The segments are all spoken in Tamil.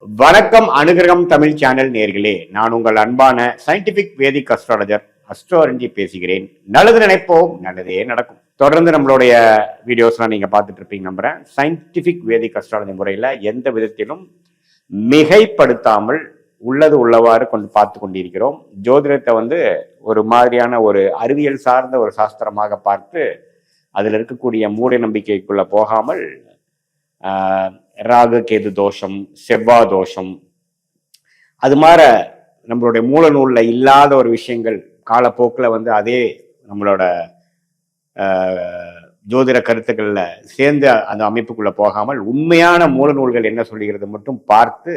வணக்கம் அனுகிரகம் தமிழ் சேனல் நேர்களே, நான் உங்கள் அன்பான சயின்டிபிக் வேதிக் அஸ்ட்ராலஜர் அஸ்ட்ரோரஞ்சி பேசுகிறேன். நல்லது நினைப்போம், நல்லதே நடக்கும். தொடர்ந்து நம்மளுடைய வீடியோஸ்லாம் நீங்க பார்த்துட்டு இருப்பீங்க நம்புறேன். சயின்டிபிக் வேதிக் அஸ்ட்ராலஜி முறையில எந்த விதத்திலும் மிகைப்படுத்தாமல் உள்ளது உள்ளவாறு கொண்டு பார்த்து கொண்டிருக்கிறோம். ஜோதிடத்தை ஒரு மாதிரியான ஒரு அறிவியல் சார்ந்த ஒரு சாஸ்திரமாக பார்த்து அதில் இருக்கக்கூடிய மூட நம்பிக்கைக்குள்ள போகாமல் ராகு கேது தோஷம், செவ்வா தோஷம், அது மாதிரி நம்மளுடைய மூல நூல்ல இல்லாத ஒரு விஷயங்கள் காலப்போக்கில் அதே நம்மளோட ஜோதிட கருத்துக்கள்ல சேர்ந்து அந்த அமைப்புக்குள்ள போகாமல் உண்மையான மூல நூல்கள் என்ன சொல்லுகிறது மட்டும் பார்த்து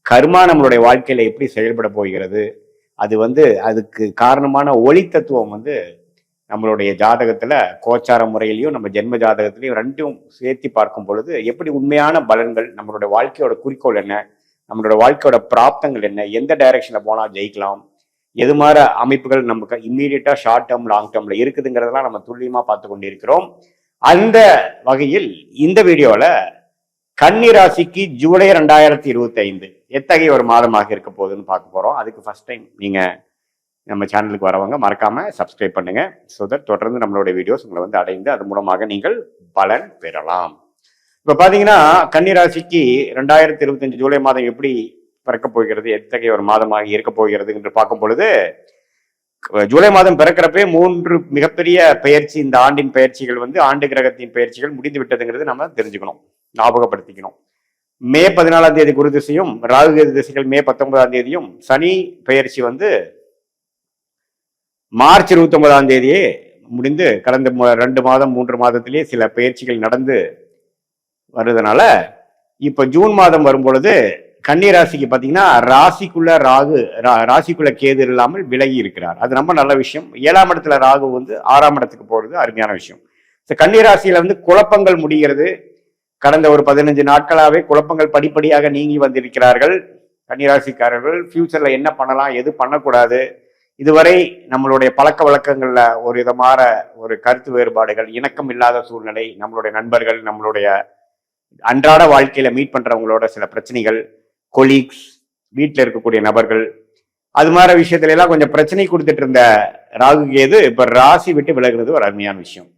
கர்மா நம்மளுடைய வாழ்க்கையில எப்படி செயல்பட போகிறது, அதுக்கு காரணமான ஒளி தத்துவம் நம்மளுடைய ஜாதகத்துல கோச்சார முறையிலையும் நம்ம ஜென்ம ஜாதகத்திலையும் ரெண்டும் சேர்த்து பார்க்கும் பொழுது எப்படி உண்மையான பலன்கள், நம்மளுடைய வாழ்க்கையோட குறிக்கோள் என்ன, நம்மளோட வாழ்க்கையோட பிராப்தங்கள் என்ன, எந்த டைரக்ஷன்ல போனா ஜெயிக்கலாம், எது மாதிரி அமைப்புகள் நமக்கு இம்மீடியட்டா ஷார்ட் டேர்ம் லாங் டேர்ம்ல இருக்குதுங்கிறதெல்லாம் நம்ம துல்லியமா பார்த்து கொண்டிருக்கிறோம். அந்த வகையில் இந்த வீடியோல கன்னி ராசிக்கு ஜூலை 2025 எத்தகைய ஒரு மாதமாக இருக்க போகுதுன்னு பார்க்க போறோம். அதுக்கு ஃபர்ஸ்ட் டைம் நீங்க நம்ம சேனலுக்கு வரவங்க மறக்காம சப்ஸ்கிரைப் பண்ணுங்க. ஸோ தட் தொடர்ந்து நம்மளுடைய வீடியோஸ் உங்களை அடைந்து அது மூலமாக நீங்கள் பலன் பெறலாம். இப்ப பாத்தீங்கன்னா கன்னி ராசிக்கு 2025 ஜூலை மாதம் எப்படி பிறக்க போகிறது, எத்தகைய ஒரு மாதமாக இருக்க போகிறது என்று பார்க்கும் பொழுது, ஜூலை மாதம் பிறக்கிறப்பே 3 மிகப்பெரிய பயிற்சி, இந்த ஆண்டின் பயிற்சிகள் ஆண்டு கிரகத்தின் பயிற்சிகள் முடிந்து விட்டதுங்கிறது நம்ம தெரிஞ்சுக்கணும், ஞாபகப்படுத்திக்கணும். மே 14ஆம் தேதி குரு திசையும் ராகு கேது திசைகள் மே 19ஆம் தேதியும், சனி பயிற்சி மார்ச் 29ஆம் தேதியே முடிந்து கடந்த 2 மாதம் 3 மாதத்திலேயே சில பயிற்சிகள் நடந்து வருதுனால இப்ப ஜூன் மாதம் வரும் பொழுது கன்னி ராசிக்கு பாத்தீங்கன்னா ராசிக்குள்ள கேது இல்லாமல் விலகி இருக்கிறார். அது ரொம்ப நல்ல விஷயம். 7ஆம் இடத்துல ராகு 6ஆம் இடத்துக்கு போறது அருமையான விஷயம். கன்னி ராசியில குழப்பங்கள் முடிகிறது. கடந்த ஒரு 15 நாட்களாவே குழப்பங்கள் படிப்படியாக நீங்கி வந்திருக்கிறார்கள். கன்னிராசிக்காரர்கள் ஃபியூச்சர்ல என்ன பண்ணலாம், எது பண்ணக்கூடாது, இதுவரை நம்மளுடைய பழக்க வழக்கங்கள்ல ஒரு விதமான ஒரு கருத்து வேறுபாடுகள், இணக்கம் இல்லாத சூழ்நிலை, நம்மளுடைய நண்பர்கள், நம்மளுடைய அன்றாட வாழ்க்கையில மீட் பண்றவங்களோட சில பிரச்சனைகள், கொலீக்ஸ், வீட்டில் இருக்கக்கூடிய நபர்கள், அது மாதிரி விஷயத்துல எல்லாம் கொஞ்சம் பிரச்சனை கொடுத்துட்டு இருந்த ராகு கேது இப்ப ராசி விட்டு விலகுறது ஒரு அருமையான விஷயம்.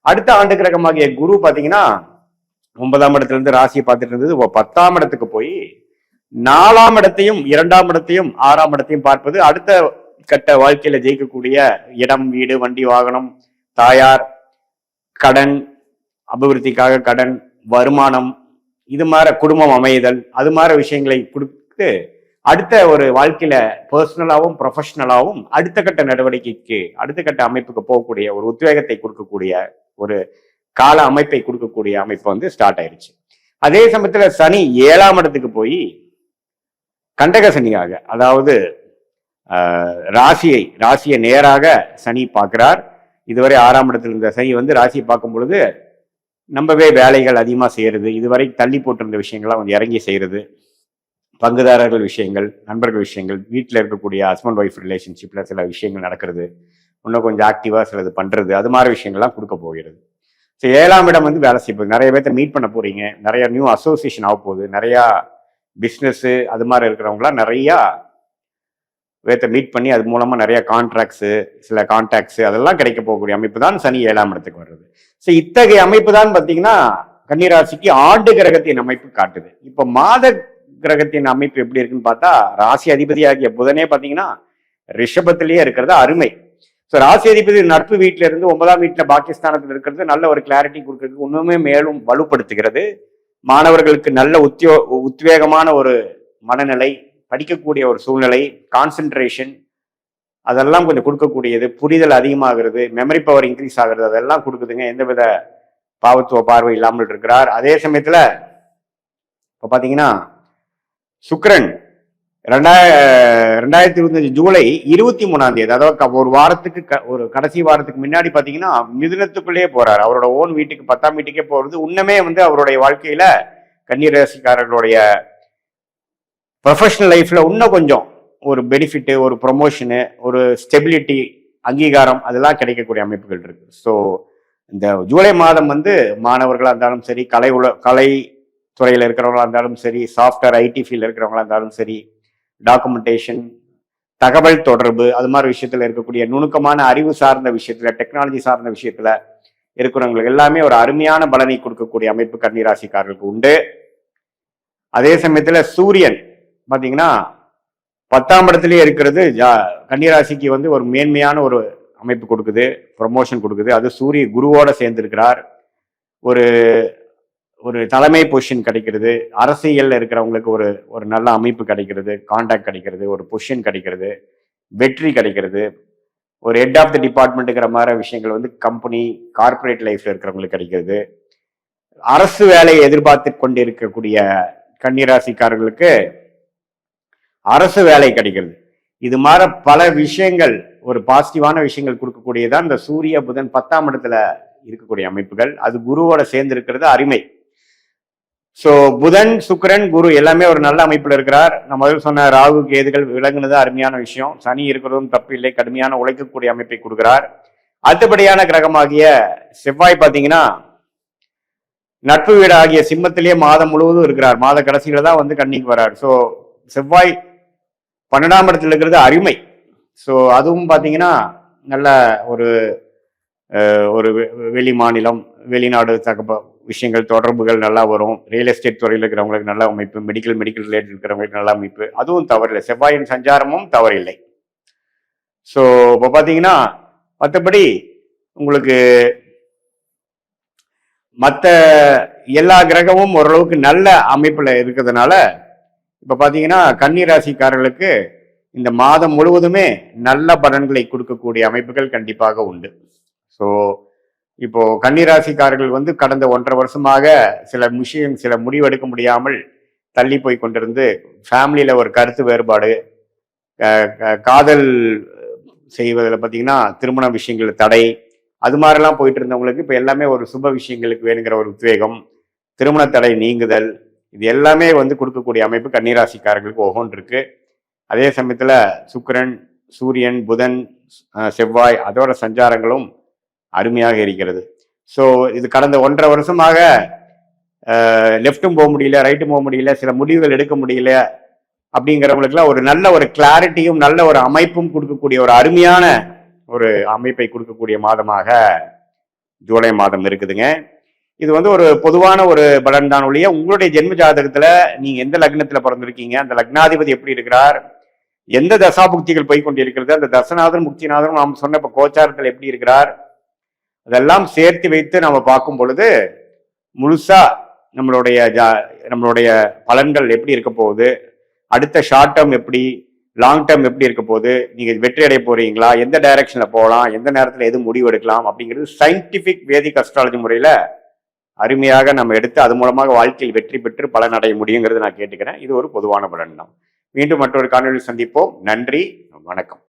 அடுத்த ஆண்டு கிரகமாகிய குரு பாத்தீங்கன்னா 9ஆம் இடத்துல இருந்து ராசியை பார்த்துட்டு இருந்தது 10ஆம் இடத்துக்கு போய் 4ஆம் இடத்தையும் 2ஆம் இடத்தையும் 6ஆம் இடத்தையும் பார்ப்பது அடுத்த கட்ட வாழ்க்கையில ஜெயிக்கக்கூடிய இடம், வீடு, வண்டி, வாகனம், தாயார், கடன், அபிவிருத்திக்காக கடன், வருமானம், இது மாதிரி குடும்பம் அமைதல், அது மாதிரி விஷயங்களை கொடுத்து அடுத்த ஒரு வாழ்க்கையில பர்சனலாவும் ப்ரொஃபஷனலாவும் அடுத்த கட்ட நடவடிக்கைக்கு, அடுத்த கட்ட அமைப்புக்கு போகக்கூடிய ஒரு உத்வேகத்தை கொடுக்கக்கூடிய ஒரு கால அமைப்பை கொடுக்கக்கூடிய அமைப்பு ஸ்டார்ட் ஆயிருச்சு. அதே சமயத்துல சனி 7ஆம் இடத்துக்கு போய் கண்டக சனியாக, அதாவது ராசியை நேராக சனி பார்க்கிறார். இதுவரை 6ஆம் இடத்துல இருந்த சனி ராசியை பார்க்கும் பொழுது நம்பவே வேலைகள் அதிகமா செய்யறது, இதுவரை தள்ளி போட்டிருந்த விஷயங்கள்லாம் இறங்கி செய்யறது, பங்குதாரர்கள் விஷயங்கள், நண்பர்கள் விஷயங்கள், வீட்டில் இருக்கக்கூடிய ஹஸ்பண்ட் ஒய்ஃப் ரிலேஷன்ஷிப்ல சில விஷயங்கள் நடக்கிறது, இன்னும் கொஞ்சம் ஆக்டிவா சிலது பண்றது, அது மாதிரி விஷயங்கள்லாம் கொடுக்க போகிறது. ஸோ 7ஆம் இடம் வேலை செய்ய, நிறைய பேர்த்த மீட் பண்ண போறீங்க, நிறைய நியூ அசோசியேஷன் ஆக போகுது, நிறைய பிஸ்னஸ் அது மாதிரி இருக்கிறவங்களாம் நிறைய பேர்த்த மீட் பண்ணி அது மூலமா நிறைய கான்ட்ராக்ட்ஸ், சில கான்டாக்ட்ஸ் அதெல்லாம் கிடைக்க போகக்கூடிய அமைப்பு தான் சனி 7ஆம் இடத்துக்கு வர்றது. ஸோ இத்தகைய அமைப்பு தான் பார்த்தீங்கன்னா கன்னிராசிக்கு ஆண்டு கிரகத்தின் அமைப்பு காட்டுது. இப்போ மாத கிரகத்தின் அமைப்பு எப்படி இருக்குன்னு பார்த்தா, ராசி அதிபதியாகிய புதனே பார்த்தீங்கன்னா ரிஷபத்திலேயே இருக்கிறது அருமை. ஸோ ராசி அதிபதி நட்பு வீட்டில இருந்து 9ஆம் வீட்டுல பாகிஸ்தானத்தில் இருக்கிறது நல்ல ஒரு கிளாரிட்டி கொடுக்கறதுக்கு இன்னுமே மேலும் வலுப்படுத்துகிறது. மாணவர்களுக்கு நல்ல உத்வேகமான ஒரு மனநிலை, படிக்கக்கூடிய ஒரு சூழ்நிலை, கான்சென்ட்ரேஷன் அதெல்லாம் கொஞ்சம் கொடுக்கக்கூடியது, புரிதல் அதிகமாகிறது, மெமரி பவர் இன்க்ரீஸ் ஆகுறது, அதெல்லாம் கொடுக்குதுங்க. எந்தவித பாவத்துவ பார்வை இல்லாமல் இருக்கிறார். அதே சமயத்துல இப்ப பாத்தீங்கன்னா சுக்கிரன் 2025 ஜூலை 23ஆம் தேதி, அதாவது ஒரு வாரத்துக்கு ஒரு கடைசி வாரத்துக்கு முன்னாடி பாத்தீங்கன்னா மிதுனத்துக்குள்ளேயே போறாரு. அவரோட ஓன் வீட்டுக்கு 10ஆம் வீட்டுக்கே போறது இன்னுமே அவருடைய வாழ்க்கையில கன்னி ராசிக்காரர்களுடைய ப்ரொஃபஷனல் லைஃப்ல இன்னும் கொஞ்சம் ஒரு பெனிஃபிட், ஒரு ப்ரொமோஷனு, ஒரு ஸ்டெபிலிட்டி, அங்கீகாரம் அதெல்லாம் கிடைக்கக்கூடிய அமைப்புகள் இருக்கு. ஸோ இந்த ஜூலை மாதம் மாணவர்களாக இருந்தாலும் சரி, கலை துறையில் இருக்கிறவங்களா இருந்தாலும் சரி, சாஃப்ட்வேர் ஐடி ஃபீல்டில் இருக்கிறவங்களா இருந்தாலும் சரி, டாக்குமெண்டேஷன், தகவல் தொடர்பு, அது மாதிரி விஷயத்துல இருக்கக்கூடிய நுணுக்கமான அறிவு சார்ந்த விஷயத்துல, டெக்னாலஜி சார்ந்த விஷயத்துல இருக்கிறவங்களுக்கு எல்லாமே ஒரு அருமையான பலனை கொடுக்கக்கூடிய அமைப்பு கன்னிராசிக்காரர்களுக்கு உண்டு. அதே சமயத்துல சூரியன் பாத்தீங்கன்னா 10ஆம் இடத்துலயே இருக்கிறது கன்னிராசிக்கு வந்து ஒரு மேன்மையான ஒரு அமைப்பு கொடுக்குது, ப்ரொமோஷன் கொடுக்குது. அது சூரிய குருவோட சேர்ந்து இருக்கிறார். ஒரு ஒரு தலைமை பொசிஷன் கிடைக்கிறது, அரசியல்ல இருக்கிறவங்களுக்கு ஒரு ஒரு நல்ல அமைப்பு கிடைக்கிறது, கான்டாக்ட் கிடைக்கிறது, ஒரு பொசிஷன் கிடைக்கிறது, வெற்றி கிடைக்கிறது, ஒரு ஹெட் ஆஃப் த டிபார்ட்மெண்ட்டுங்கிற மாதிரி விஷயங்கள் வந்து கம்பெனி கார்பரேட் லைஃப்ல இருக்கிறவங்களுக்கு கிடைக்கிறது. அரசு வேலையை எதிர்பார்த்து கொண்டு இருக்கக்கூடிய கன்னிராசிக்காரர்களுக்கு அரசு வேலை கிடைக்கிறது. இது மாதிரி பல விஷயங்கள், ஒரு பாசிட்டிவான விஷயங்கள் கொடுக்கக்கூடியதான் இந்த சூரிய புதன் 10ஆம் இடத்துல இருக்கக்கூடிய அமைப்புகள். அது குருவோட சேர்ந்து இருக்கிறது அருமை. சோ புதன், சுக்கிரன், குரு எல்லாமே ஒரு நல்ல அமைப்புல இருக்கிறார். நம்ம முதல் சொன்ன ராகு கேதுகள் விளங்குனது அருமையான விஷயம். சனி இருக்கிறதும் தப்பு இல்லை, கடுமையான உழைக்கக்கூடிய அமைப்பை கொடுக்கிறார். அடுத்தபடியான கிரகமாகிய செவ்வாய் பாத்தீங்கன்னா நட்பு வீடு ஆகிய சிம்மத்திலேயே மாதம் முழுவதும் இருக்கிறார். மாத கடைசியில தான் வந்து கன்னிக்கு வர்றார். ஸோ செவ்வாய் 12ஆம் இடத்துல இருக்கிறது அருமை. ஸோ அதுவும் பார்த்தீங்கன்னா நல்ல ஒரு ஒரு வெளி மாநிலம், வெளிநாடு விஷயங்கள், தொடர்புகள் நல்லா வரும். ரியல் எஸ்டேட் துறையில் இருக்கிறவங்களுக்கு நல்ல அமைப்பு, மெடிக்கல் ரிலேட்டட் இருக்கிறவங்களுக்கு நல்ல அமைப்பு, அதுவும் தவறில்லை. செவ்வாயின் சஞ்சாரமும் தவறில்லை. ஸோ இப்போ பார்த்தீங்கன்னா மற்றபடி உங்களுக்கு மற்ற எல்லா கிரகமும் ஓரளவுக்கு நல்ல அமைப்புல இருக்கிறதுனால இப்ப பாத்தீங்கன்னா கன்னிராசிக்காரர்களுக்கு இந்த மாதம் முழுவதுமே நல்ல பலன்களை கொடுக்கக்கூடிய அமைப்புகள் கண்டிப்பாக உண்டு. ஸோ இப்போ கன்னிராசிக்காரர்கள் வந்து கடந்த 1.5 வருஷமாக சில முடிவெடுக்க முடியாமல் தள்ளி போய் கொண்டிருந்து, ஃபேமிலியில ஒரு கருத்து வேறுபாடு, காதல் செய்வதில் பார்த்தீங்கன்னா திருமண விஷயங்கள் தடை, அது மாதிரிலாம் போயிட்டு இருந்தவங்களுக்கு இப்போ எல்லாமே ஒரு சுப விஷயங்களுக்கு வேணுங்கிற ஒரு உத்வேகம், திருமண தடை நீங்குதல், இது எல்லாமே வந்து கொடுக்கக்கூடிய அமைப்பு கன்னிராசிக்காரர்களுக்கு ஒவ்வொன்று இருக்கு. அதே சமயத்தில் சுக்கிரன், சூரியன், புதன், செவ்வாய் அதோட சஞ்சாரங்களும் அருமையாக இருக்கிறது. ஸோ இது கடந்த 1.5 வருஷமாக லெஃப்ட்டும் போக முடியல, ரைட்டும் போக முடியல, சில முடிவுகள் எடுக்க முடியல அப்படிங்கிறவங்களுக்குலாம் ஒரு நல்ல ஒரு கிளாரிட்டியும் நல்ல ஒரு அமைப்பும் கொடுக்கக்கூடிய ஒரு அருமையான ஒரு அமைப்பை கொடுக்கக்கூடிய மாதமாக ஜூலை மாதம் இருக்குதுங்க. இது வந்து ஒரு பொதுவான ஒரு பலன் தான் ஒழிய, உங்களுடைய ஜென்ம ஜாதகத்துல நீங்க எந்த லக்னத்துல பிறந்திருக்கீங்க, அந்த லக்னாதிபதி எப்படி இருக்கிறார், எந்த தசாபுக்திகள் போய் கொண்டிருக்கிறது, அந்த தசநாதன் முக்திநாதன் நாம் சொன்ன இப்ப கோச்சாரத்தில் எப்படி இருக்கிறார், அதெல்லாம் சேர்த்து வைத்து நம்ம பார்க்கும் பொழுது முழுசா நம்மளுடைய பலன்கள் எப்படி இருக்க போகுது, அடுத்த ஷார்ட் டேர்ம் எப்படி, லாங் டேர்ம் எப்படி இருக்க போகுது, நீங்க வெற்றி அடைய போறீங்களா, எந்த டைரக்ஷன்ல போகலாம், எந்த நேரத்துல எது முடிவு எடுக்கலாம் அப்படிங்கிறது சயின்டிபிக் வேதிக் அஸ்ட்ராலஜி முறையில அருமையாக நம்ம எடுத்து அது மூலமாக வாழ்க்கையில் வெற்றி பெற்று பலன் அடைய முடியுங்கிறது நான் கேட்டுக்கிறேன். இது ஒரு பொதுவான பலன் தான். மீண்டும் மற்றொரு காணொலியில் சந்திப்போம். நன்றி, வணக்கம்.